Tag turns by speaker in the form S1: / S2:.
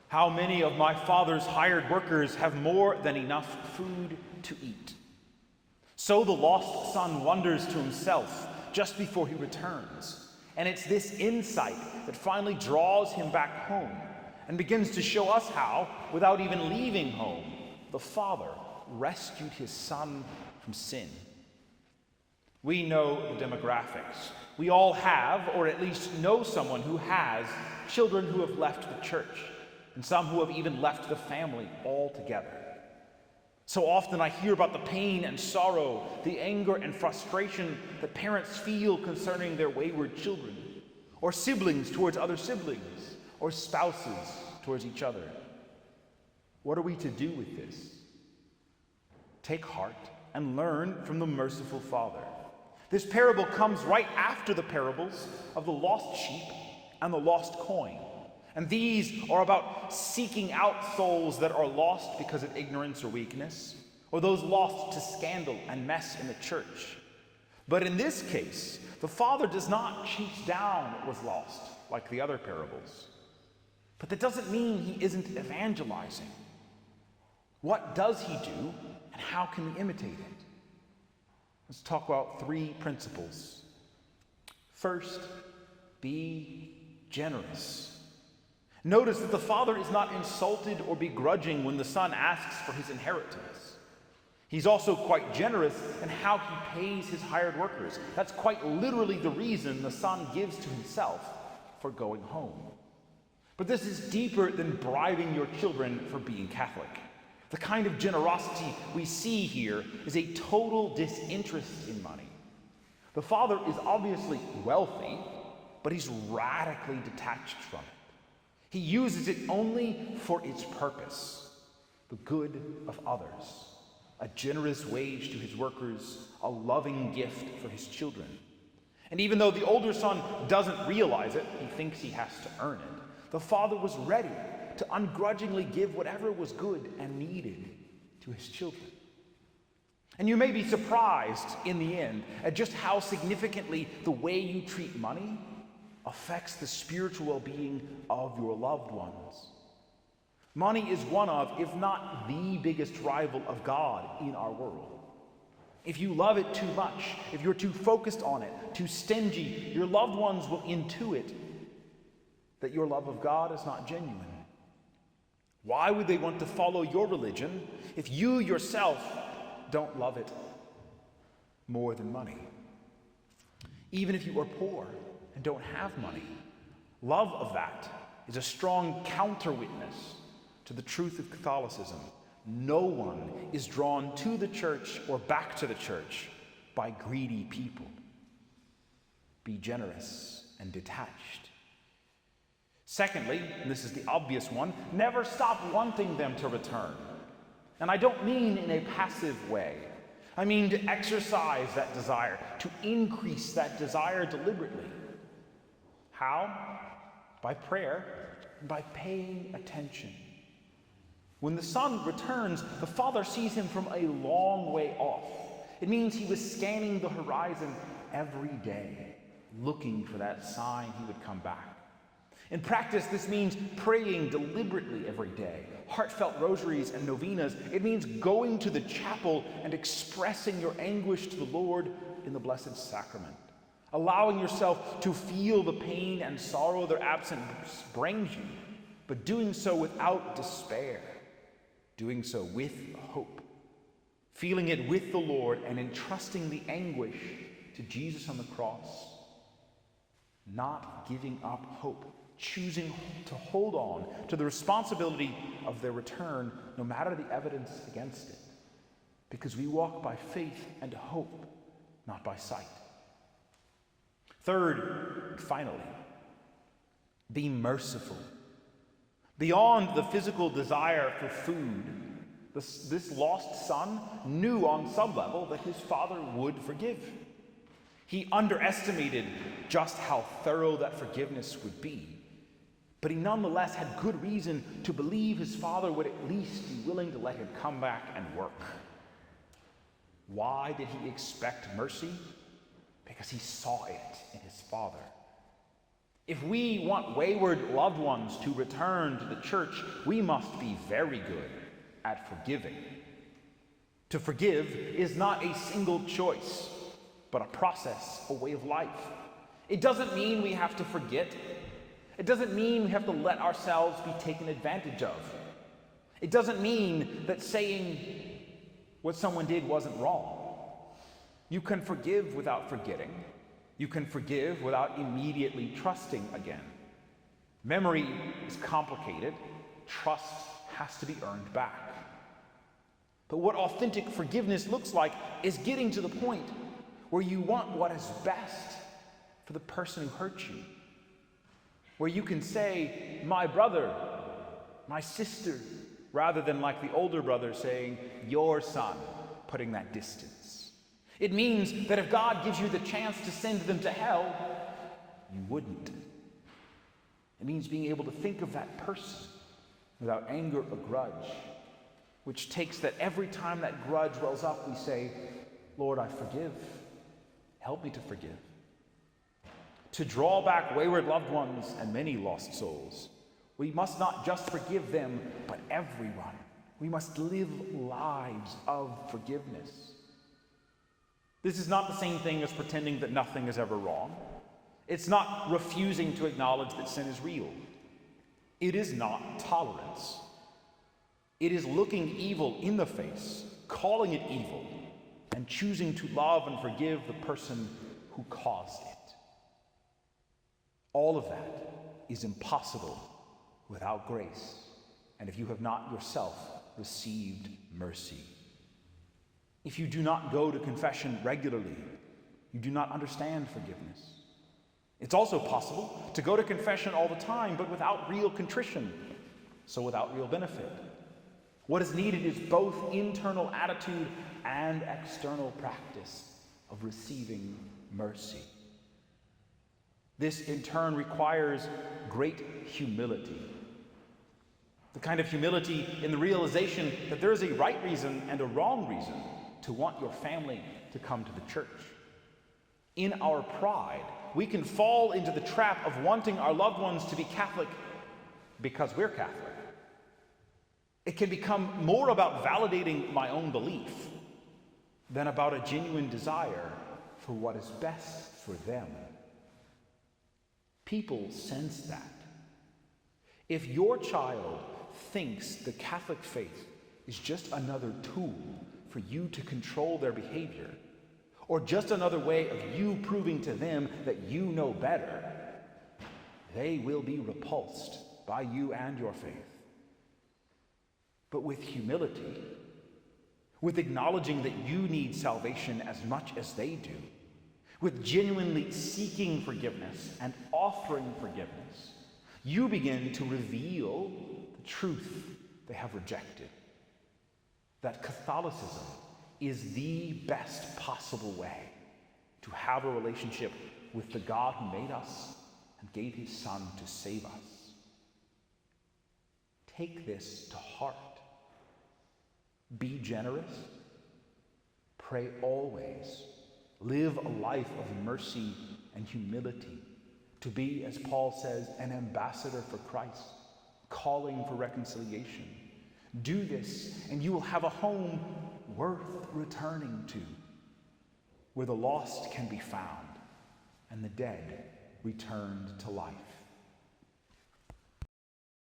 S1: How many of my father's hired workers have more than enough food to eat? So the lost son wonders to himself just before he returns. And it's this insight that finally draws him back home and begins to show us how, without even leaving home, the Father rescued his son from sin. We know the demographics. We all have, or at least know someone who has, children who have left the church, and some who have even left the family altogether. So often I hear about the pain and sorrow, the anger and frustration that parents feel concerning their wayward children, or siblings towards other siblings, or spouses towards each other. What are we to do with this? Take heart and learn from the merciful Father. This parable comes right after the parables of the lost sheep and the lost coin. And these are about seeking out souls that are lost because of ignorance or weakness, or those lost to scandal and mess in the church. But in this case, the Father does not chase down what was lost like the other parables. But that doesn't mean he isn't evangelizing. What does he do, and how can we imitate it? Let's talk about 3 principles. First, be generous. Notice that the Father is not insulted or begrudging when the Son asks for his inheritance. He's also quite generous in how he pays his hired workers. That's quite literally the reason the Son gives to himself for going home. But this is deeper than bribing your children for being Catholic. The kind of generosity we see here is a total disinterest in money. The Father is obviously wealthy, but he's radically detached from it. He uses it only for its purpose, the good of others, a generous wage to his workers, a loving gift for his children. And even though the older son doesn't realize it, he thinks he has to earn it, the Father was ready to ungrudgingly give whatever was good and needed to his children. And you may be surprised in the end at just how significantly the way you treat money affects the spiritual well-being of your loved ones. Money is one of, if not the biggest rival of God in our world. If you love it too much, if you're too focused on it, too stingy, your loved ones will intuit that your love of God is not genuine. Why would they want to follow your religion if you yourself don't love it more than money? Even if you are poor and don't have money, love of that is a strong counter-witness to the truth of Catholicism. No one is drawn to the church or back to the church by greedy people. Be generous and detached. Secondly, and this is the obvious one, never stop wanting them to return. And I don't mean in a passive way. I mean to exercise that desire, to increase that desire deliberately. How? By prayer and by paying attention. When the son returns, the Father sees him from a long way off. It means he was scanning the horizon every day, looking for that sign he would come back. In practice, this means praying deliberately every day, heartfelt rosaries and novenas. It means going to the chapel and expressing your anguish to the Lord in the Blessed Sacrament, allowing yourself to feel the pain and sorrow their absence brings you, but doing so without despair, doing so with hope, feeling it with the Lord and entrusting the anguish to Jesus on the cross, not giving up hope, choosing to hold on to the responsibility of their return, no matter the evidence against it. Because we walk by faith and hope, not by sight. Third, finally, be merciful. Beyond the physical desire for food, this lost son knew on some level that his father would forgive. He underestimated just how thorough that forgiveness would be. But he nonetheless had good reason to believe his father would at least be willing to let him come back and work. Why did he expect mercy? Because he saw it in his father. If we want wayward loved ones to return to the church, we must be very good at forgiving. To forgive is not a single choice, but a process, a way of life. It doesn't mean we have to forget. It doesn't mean we have to let ourselves be taken advantage of. It doesn't mean that saying what someone did wasn't wrong. You can forgive without forgetting. You can forgive without immediately trusting again. Memory is complicated. Trust has to be earned back. But what authentic forgiveness looks like is getting to the point where you want what is best for the person who hurt you. Where you can say, my brother, my sister, rather than like the older brother saying, your son, putting that distance. It means that if God gives you the chance to send them to hell, you wouldn't. It means being able to think of that person without anger or grudge, which takes that every time that grudge wells up, we say, Lord, I forgive. Help me to forgive. To draw back wayward loved ones and many lost souls, we must not just forgive them, but everyone. We must live lives of forgiveness. This is not the same thing as pretending that nothing is ever wrong. It's not refusing to acknowledge that sin is real. It is not tolerance. It is looking evil in the face, calling it evil, and choosing to love and forgive the person who caused it. All of that is impossible without grace, and if you have not yourself received mercy. If you do not go to confession regularly, you do not understand forgiveness. It's also possible to go to confession all the time, but without real contrition, so without real benefit. What is needed is both internal attitude and external practice of receiving mercy. This, in turn, requires great humility. The kind of humility in the realization that there is a right reason and a wrong reason to want your family to come to the church. In our pride, we can fall into the trap of wanting our loved ones to be Catholic because we're Catholic. It can become more about validating my own belief than about a genuine desire for what is best for them. People sense that. If your child thinks the Catholic faith is just another tool for you to control their behavior, or just another way of you proving to them that you know better, they will be repulsed by you and your faith. But with humility, with acknowledging that you need salvation as much as they do, with genuinely seeking forgiveness and offering forgiveness, you begin to reveal the truth they have rejected. That Catholicism is the best possible way to have a relationship with the God who made us and gave his Son to save us. Take this to heart. Be generous. Pray always. Live a life of mercy and humility. To be, as Paul says, an ambassador for Christ, calling for reconciliation. Do this, and you will have a home worth returning to, where the lost can be found and the dead returned to life.